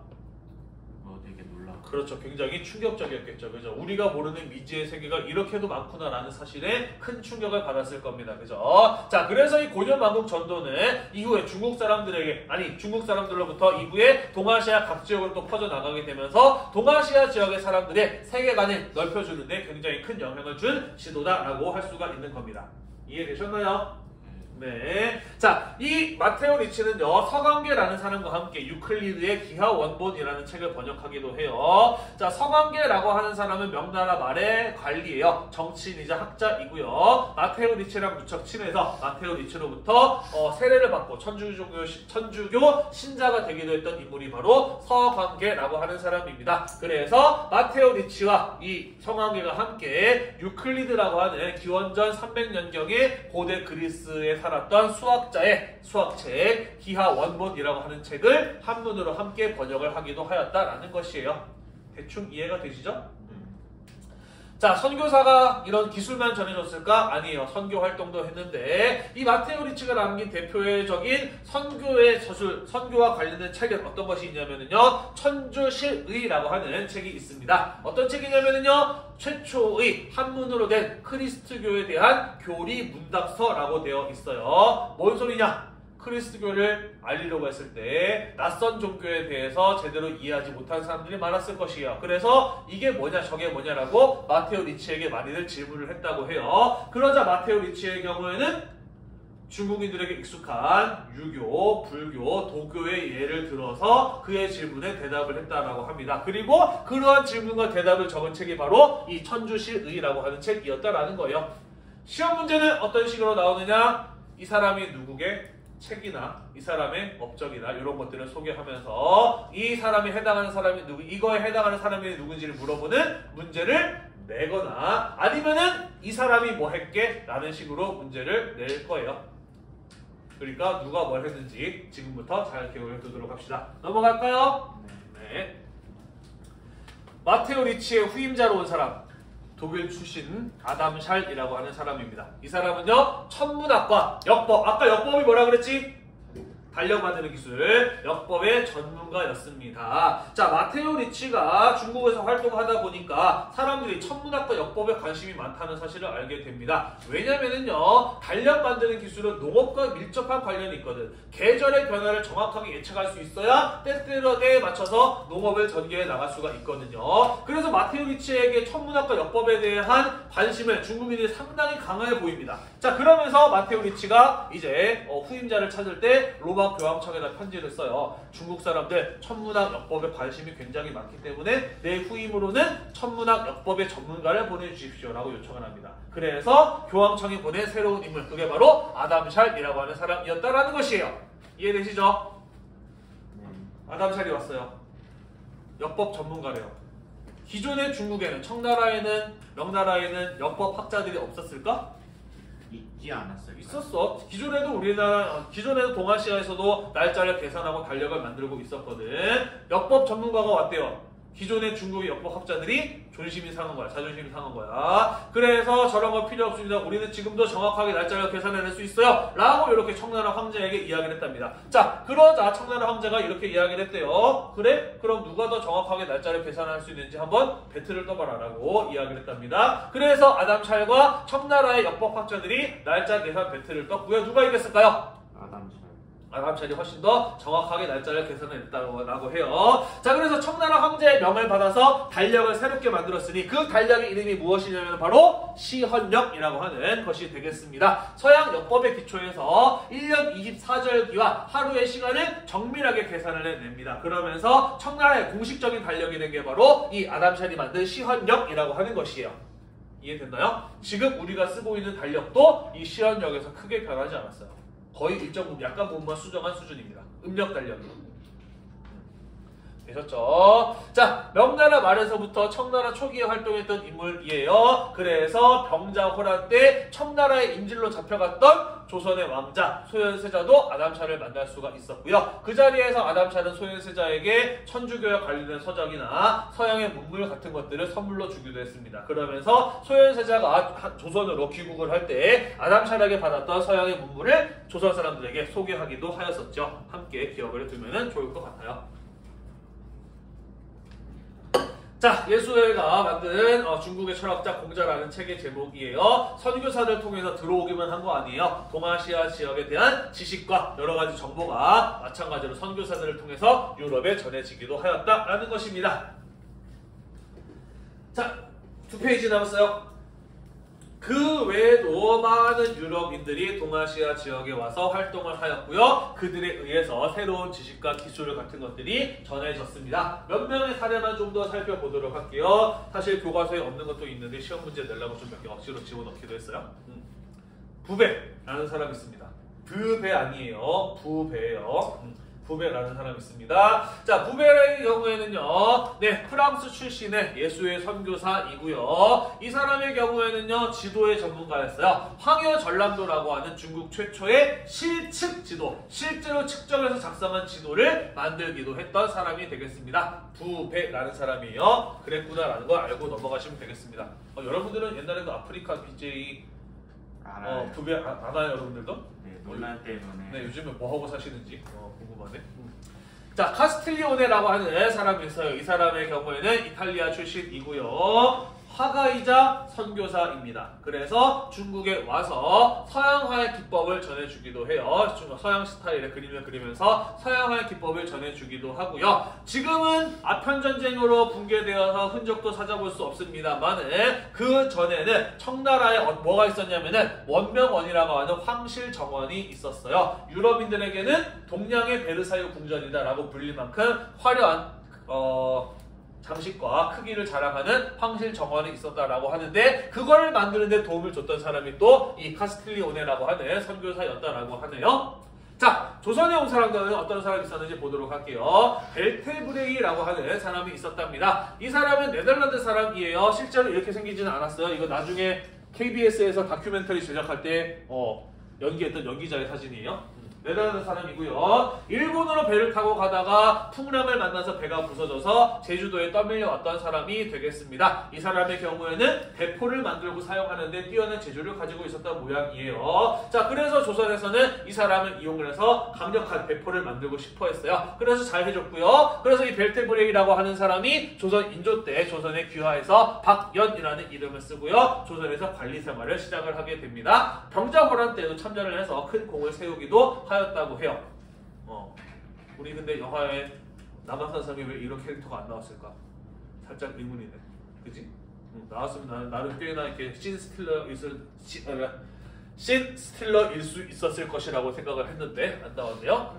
B: 되게 놀라워.
A: 그렇죠. 굉장히 충격적이었겠죠. 그죠? 우리가 모르는 미지의 세계가 이렇게도 많구나라는 사실에 큰 충격을 받았을 겁니다. 그죠? 자, 그래서 이 곤여만국 전도는 이후에 중국 사람들로부터 이후에 동아시아 각 지역으로 또 퍼져나가게 되면서 동아시아 지역의 사람들의 세계관을 넓혀주는데 굉장히 큰 영향을 준 지도다라고 할 수가 있는 겁니다. 이해되셨나요? 네. 자, 이 마테오 리치는요, 서강계라는 사람과 함께 유클리드의 기하 원본이라는 책을 번역하기도 해요. 자, 서강계라고 하는 사람은 명나라 말의 관리예요. 정치인이자 학자이고요. 마테오 리치랑 무척 친해서 마테오 리치로부터 세례를 받고 천주교 신자가 되기도 했던 인물이 바로 서강계라고 하는 사람입니다. 그래서 마테오 리치와 이 서강계가 함께 유클리드라고 하는 기원전 300년경에 고대 그리스에 살았던 수학자의 수학책 기하 원본이라고 하는 책을 한문으로 함께 번역을 하기도 하였다라는 것이에요. 대충 이해가 되시죠? 자, 선교사가 이런 기술만 전해줬을까? 아니에요. 선교 활동도 했는데 이 마테오 리치가 남긴 대표적인 선교의 저술, 선교와 관련된 책은 어떤 것이 있냐면요, 천주실의라고 하는 책이 있습니다. 어떤 책이냐면요, 최초의 한문으로 된 크리스트교에 대한 교리 문답서라고 되어 있어요. 뭔 소리냐? 크리스트교를 알리려고 했을 때 낯선 종교에 대해서 제대로 이해하지 못한 사람들이 많았을 것이에요. 그래서 이게 뭐냐 저게 뭐냐라고 마테오 리치에게 많이들 질문을 했다고 해요. 그러자 마테오 리치의 경우에는 중국인들에게 익숙한 유교, 불교, 도교의 예를 들어서 그의 질문에 대답을 했다라고 합니다. 그리고 그러한 질문과 대답을 적은 책이 바로 이 천주실의라고 하는 책이었다라는 거예요. 시험 문제는 어떤 식으로 나오느냐? 이 사람이 누구게? 책이나 이 사람의 업적이나 이런 것들을 소개하면서 이 사람이 해당하는 사람이 누구, 이거에 해당하는 사람이 누군지를 물어보는 문제를 내거나 아니면은 이 사람이 뭐 했게? 라는 식으로 문제를 낼 거예요. 그러니까 누가 뭘 했는지 지금부터 잘 기억을 두도록 합시다. 넘어갈까요? 네. 마테오 리치의 후임자로 온 사람, 독일 출신 아담 샬이라고 하는 사람입니다. 이 사람은요, 천문학과 역법, 아까 역법이 뭐라 그랬지? 달력 만드는 기술, 역법의 전문가였습니다. 자, 마테오 리치가 중국에서 활동하다 보니까 사람들이 천문학과 역법에 관심이 많다는 사실을 알게 됩니다. 왜냐면은요, 달력 만드는 기술은 농업과 밀접한 관련이 있거든. 계절의 변화를 정확하게 예측할 수 있어야 때때에 맞춰서 농업을 전개해 나갈 수가 있거든요. 그래서 마테오 리치에게 천문학과 역법에 대한 관심을 중국인들이 상당히 강해 보입니다. 자, 그러면서 마테오 리치가 이제 후임자를 찾을 때 로마 교황청에다 편지를 써요. 중국 사람들 천문학 역법에 관심이 굉장히 많기 때문에 내 후임으로는 천문학 역법의 전문가를 보내주십시오 라고 요청을 합니다. 그래서 교황청이 보낸 새로운 인물, 그게 바로 아담 샬이라고 하는 사람이었다라는 것이에요. 이해되시죠? 아담 샬이 왔어요. 역법 전문가래요. 기존의 중국에는, 청나라에는, 명나라에는 역법 학자들이 없었을까?
B: 있지 않았어요.
A: 있었어. 기존에도 동아시아에서도 날짜를 계산하고 달력을 만들고 있었거든. 역법 전문가가 왔대요. 기존의 중국의 역법 학자들이 존심이 상한 거야. 자존심이 상한 거야. 그래서 저런 거 필요 없습니다. 우리는 지금도 정확하게 날짜를 계산해낼 수 있어요. 라고 이렇게 청나라 황제에게 이야기를 했답니다. 자, 그러자 청나라 황제가 이렇게 이야기를 했대요. 그래? 그럼 누가 더 정확하게 날짜를 계산할 수 있는지 한번 배틀을 떠봐라 라고 이야기를 했답니다. 그래서 아담 샬과 청나라의 역법 학자들이 날짜 계산 배틀을 떴고요. 누가 이겼을까요? 아담 샬이 훨씬 더 정확하게 날짜를 계산했다고 해요. 자, 그래서 청나라 황제의 명을 받아서 달력을 새롭게 만들었으니 그 달력의 이름이 무엇이냐면 바로 시헌력이라고 하는 것이 되겠습니다. 서양 역법의 기초에서 1년 24절기와 하루의 시간을 정밀하게 계산을 해냅니다. 그러면서 청나라의 공식적인 달력이 된 게 바로 이 아담 샬이 만든 시헌력이라고 하는 것이에요. 이해됐나요? 지금 우리가 쓰고 있는 달력도 이 시헌력에서 크게 변하지 않았어요. 거의 일정 부분, 약간 부분만 수정한 수준입니다. 음력 달력이. 되셨죠? 자, 명나라 말에서부터 청나라 초기에 활동했던 인물이에요. 그래서 병자호란 때 청나라의 인질로 잡혀갔던 조선의 왕자 소현세자도 아담 샬을 만날 수가 있었고요. 그 자리에서 아담 샬은 소현세자에게 천주교와 관련된 서적이나 서양의 문물 같은 것들을 선물로 주기도 했습니다. 그러면서 소현세자가 조선으로 귀국을 할 때 아담 샬에게 받았던 서양의 문물을 조선 사람들에게 소개하기도 하였었죠. 함께 기억을 두면 좋을 것 같아요. 자, 예수회가 만든 중국의 철학자 공자라는 책의 제목이에요. 선교사를 통해서 들어오기만 한 거 아니에요. 동아시아 지역에 대한 지식과 여러 가지 정보가 마찬가지로 선교사들을 통해서 유럽에 전해지기도 하였다라는 것입니다. 자, 2페이지 남았어요. 그 외에도 많은 유럽인들이 동아시아 지역에 와서 활동을 하였고요. 그들에 의해서 새로운 지식과 기술 같은 것들이 전해졌습니다. 몇 명의 사례만 좀 더 살펴보도록 할게요. 사실 교과서에 없는 것도 있는데 시험 문제 내려고 좀 몇 개 억지로 집어넣기도 했어요. 부베라는 사람이 있습니다. 드베 아니에요. 부베예요. 부베라는 사람이 있습니다. 자, 부베의 경우에는요, 네, 프랑스 출신의 예수의 선교사이고요. 이 사람의 경우에는요, 지도의 전문가였어요. 황여 전람도라고 하는 중국 최초의 실측 지도, 실제로 측정해서 작성한 지도를 만들기도 했던 사람이 되겠습니다. 부베라는 사람이에요. 그랬구나라는 걸 알고 넘어가시면 되겠습니다. 여러분들은 옛날에도 아프리카 BJ
B: 알아요.
A: 부베 아나요, 여러분들도?
B: 네, 논란 때문에.
A: 네, 요즘에 뭐 하고 사시는지 궁금하네. 자, 카스틸리오네라고 하는 사람이 있어요. 이 사람의 경우에는 이탈리아 출신이고요. 화가이자 선교사입니다. 그래서 중국에 와서 서양화의 기법을 전해주기도 해요. 서양 스타일의 그림을 그리면서 서양화의 기법을 전해주기도 하고요. 지금은 아편전쟁으로 붕괴되어서 흔적도 찾아볼 수 없습니다만 그 전에는 청나라에 뭐가 있었냐면은 원명원이라고 하는 황실 정원이 있었어요. 유럽인들에게는 동양의 베르사유 궁전이다라고 불릴 만큼 화려한 장식과 크기를 자랑하는 황실 정원이 있었다라고 하는데 그걸 만드는 데 도움을 줬던 사람이 또 이 카스틸리오네라고 하는 선교사였다라고 하네요. 자, 조선에 온 사람들은 어떤 사람이 있었는지 보도록 할게요. 벨테브레이라고 하는 사람이 있었답니다. 이 사람은 네덜란드 사람이에요. 실제로 이렇게 생기지는 않았어요. 이거 나중에 KBS에서 다큐멘터리 제작할 때 연기했던 연기자의 사진이에요. 네덜란드 사람이고요. 일본으로 배를 타고 가다가 풍랑을 만나서 배가 부서져서 제주도에 떠밀려 왔던 사람이 되겠습니다. 이 사람의 경우에는 대포를 만들고 사용하는데 뛰어난 재주를 가지고 있었던 모양이에요. 자, 그래서 조선에서는 이 사람을 이용을 해서 강력한 대포를 만들고 싶어 했어요. 그래서 잘 해줬고요. 그래서 이 벨테브레이라고 하는 사람이 조선 인조 때 조선에 귀화해서 박연이라는 이름을 쓰고요. 조선에서 관리 생활을 시작을 하게 됩니다. 병자호란 때도 참전을 해서 큰 공을 세우기도 하였다고 해요. 우리 근데 영화에 남한산성에 왜 이런 캐릭터가 안 나왔을까? 살짝 의문이네. 그치? 나왔으면 나는 꽤나 이렇게 신 스틸러일 수 있었을 것이라고 생각을 했는데 안 나왔네요.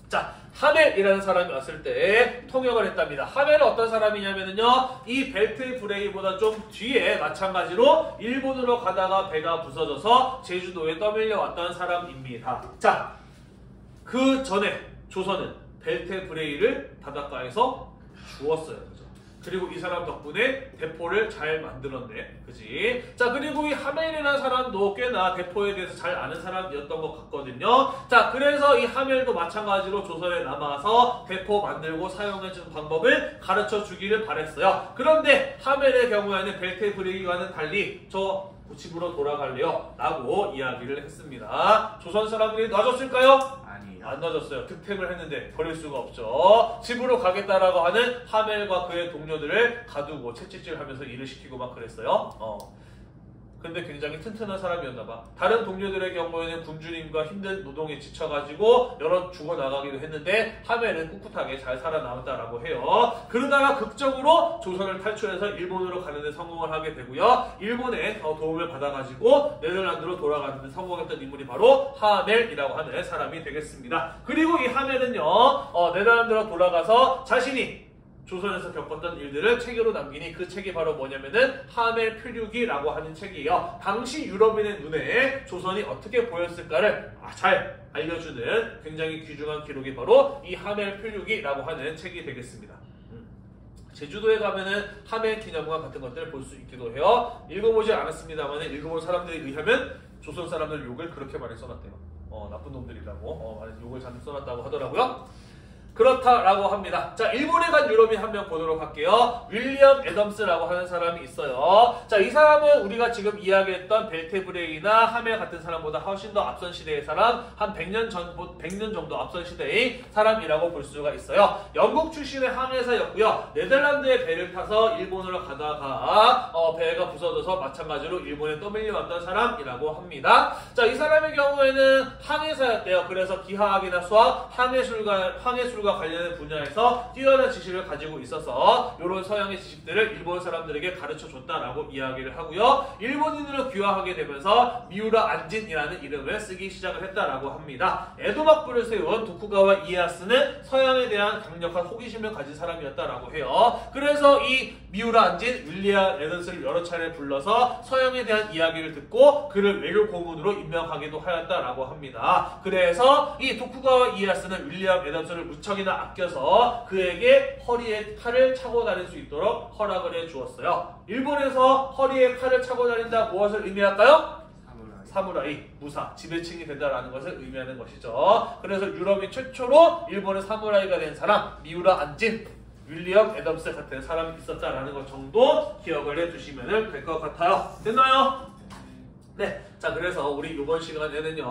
A: 자, 하멜이라는 사람이 왔을 때 통역을 했답니다. 하멜은 어떤 사람이냐면요, 이 벨테브레이보다 좀 뒤에 마찬가지로 일본으로 가다가 배가 부서져서 제주도에 떠밀려 왔던 사람입니다. 자, 그 전에 조선은 벨테브레이를 바닷가에서 주웠어요. 그리고 이 사람 덕분에 대포를 잘 만들었네. 그지? 자, 그리고 이 하멜이라는 사람도 꽤나 대포에 대해서 잘 아는 사람이었던 것 같거든요. 자, 그래서 이 하멜도 마찬가지로 조선에 남아서 대포 만들고 사용해주는 방법을 가르쳐 주기를 바랬어요. 그런데 하멜의 경우에는 벨테브레이와는 달리 저 집으로 돌아갈래요 라고 이야기를 했습니다. 조선 사람들이 놔줬을까요? 안 놔줬어요. 득템을 했는데 버릴 수가 없죠. 집으로 가겠다라고 하는 하멜과 그의 동료들을 가두고 채찍질하면서 일을 시키고 막 그랬어요. 근데 굉장히 튼튼한 사람이었나봐. 다른 동료들의 경우에는 굶주림과 힘든 노동에 지쳐가지고 여러 죽어나가기도 했는데 하멜은 꿋꿋하게 잘 살아남았다라고 해요. 그러다가 극적으로 조선을 탈출해서 일본으로 가는 데 성공을 하게 되고요. 일본의 도움을 받아가지고 네덜란드로 돌아가는 데 성공했던 인물이 바로 하멜이라고 하는 사람이 되겠습니다. 그리고 이 하멜은요, 네덜란드로 돌아가서 자신이 조선에서 겪었던 일들을 책으로 남기니 그 책이 바로 뭐냐면은 하멜 표류기라고 하는 책이에요. 당시 유럽인의 눈에 조선이 어떻게 보였을까를 잘 알려주는 굉장히 귀중한 기록이 바로 이 하멜 표류기라고 하는 책이 되겠습니다. 제주도에 가면은 하멜 기념관 같은 것들을 볼 수 있기도 해요. 읽어보지 않았습니다만 읽어본 사람들에 의하면 조선 사람들 욕을 그렇게 많이 써놨대요. 나쁜 놈들이라고 욕을 잔뜩 써놨다고 하더라고요. 그렇다라고 합니다. 자, 일본에 간 유럽인 한 명 보도록 할게요. 윌리엄 애덤스라고 하는 사람이 있어요. 자, 이 사람은 우리가 지금 이야기했던 벨테브레이나 하멜 같은 사람보다 훨씬 더 앞선 시대의 사람, 한 100년 정도 앞선 시대의 사람이라고 볼 수가 있어요. 영국 출신의 항해사였고요. 네덜란드의 배를 타서 일본으로 가다가 배가 부서져서 마찬가지로 일본에 떠밀려왔던 사람이라고 합니다. 자, 이 사람의 경우에는 항해사였대요. 그래서 기하학이나 수학, 항해술과 기술과 관련된 분야에서 뛰어난 지식을 가지고 있어서 이런 서양의 지식들을 일본 사람들에게 가르쳐 줬다라고 이야기를 하고요. 일본인으로 귀화하게 되면서 미우라 안진이라는 이름을 쓰기 시작을 했다라고 합니다. 에도 막부를 세운 도쿠가와 이에야스는 서양에 대한 강력한 호기심을 가진 사람이었다라고 해요. 그래서 이 미우라 안진, 윌리엄 애덤스를 여러 차례 불러서 서양에 대한 이야기를 듣고 그를 외교 고문으로 임명하기도 하였다라고 합니다. 그래서 이 도쿠가와 이에야스는 윌리엄 애덤스를 무척이나 아껴서 그에게 허리에 칼을 차고 다닐 수 있도록 허락을 해주었어요. 일본에서 허리에 칼을 차고 다닌다 무엇을 의미할까요? 사무라이, 무사, 지배층이 된다라는 것을 의미하는 것이죠. 그래서 유럽인 최초로 일본의 사무라이가 된 사람 미우라 안진, 윌리엄 애덤스 같은 사람이 있었다라는 것 정도 기억을 해두시면 될 것 같아요. 됐나요? 네. 자, 그래서 우리 이번 시간에는요,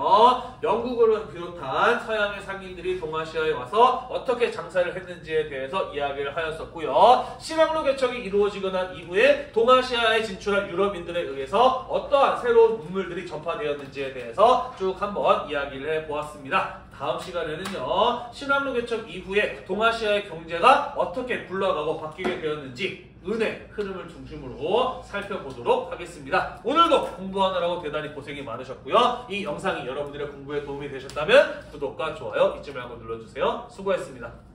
A: 영국을 비롯한 서양의 상인들이 동아시아에 와서 어떻게 장사를 했는지에 대해서 이야기를 하였었고요. 실항로 개척이 이루어지고 난 이후에 동아시아에 진출한 유럽인들에 의해서 어떠한 새로운 문물들이 전파되었는지에 대해서 쭉 한번 이야기를 해보았습니다. 다음 시간에는요, 신항로 개척 이후에 동아시아의 경제가 어떻게 굴러가고 바뀌게 되었는지 은의 흐름을 중심으로 살펴보도록 하겠습니다. 오늘도 공부하느라고 대단히 고생이 많으셨고요. 이 영상이 여러분들의 공부에 도움이 되셨다면 구독과 좋아요 잊지 말고 눌러주세요. 수고했습니다.